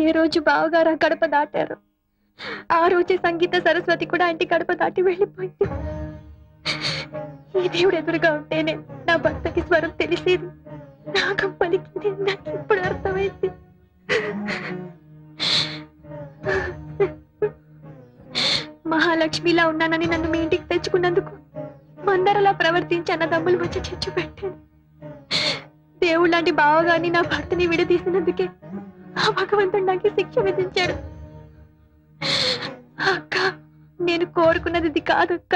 ఏ రోజు బావగారు ఆ గడప దాటారు ఆ రోజే సంగీత సరస్వతి కూడా ఇంటి గడప దాటి వెళ్ళిపోయింది. ఈ దేవుడు ఎదురుగా ఉంటేనే నా భర్తకి స్వరం తెలిసేది, రాగం పలికింది. నాకు ఇప్పుడు అర్థమైంది. మహాలక్ష్మిలా ఉన్నానని నన్ను మీ ఇంటికి తెచ్చుకున్నందుకు మందరలా ప్రవర్తించి అన్నదమ్ముల మధ్య చిచ్చు పెట్టాను. దేవుడు లాంటి బావగారిని నా భర్తని విడదీసినందుకే ఆ భగవంతుడు నాకు శిక్ష విధించాడు. అక్క, నేను కోరుకున్నది ఇది కాదక్క.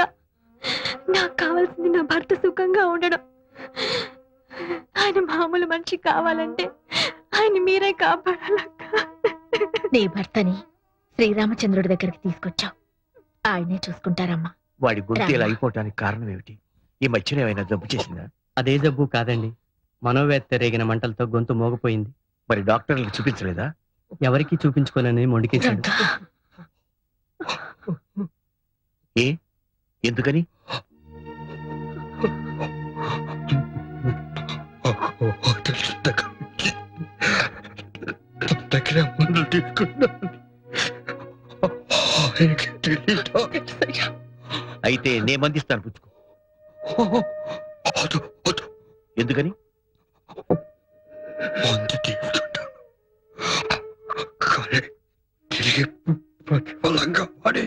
నాకు కావాల్సింది నా భర్త సుఖంగా ఉండడం. ఆయన మామూలు మనిషి కావాలంటే ఆయన మీరే కాపాడాలక్క. నీ భర్తని శ్రీరామచంద్రుడి దగ్గరికి తీసుకొచ్చావు, ఆయనే చూసుకుంటారమ్మా. వాడి గొంతు ఇలా అయిపోవటానికి కారణం ఏమిటి? ఈ మధ్యన ఏమైనా జబ్బు చేసిందా? అదే జబ్బు కాదండి, మనోవేత్త రేగిన మంటలతో గొంతు మోగపోయింది. మరి డాక్టర్లకు చూపించలేదా? ఎవరికి చూపించుకోనని మొండికేశాడు. ఏ ఎందుకని? ముందు తీసుకున్నాను. అయితే నే మందిస్తాను, పుచ్చుకో. ఎందుకని? మందు తీసుకుంటాను కానీ తిరిగి ప్రతిఫలంగా పడి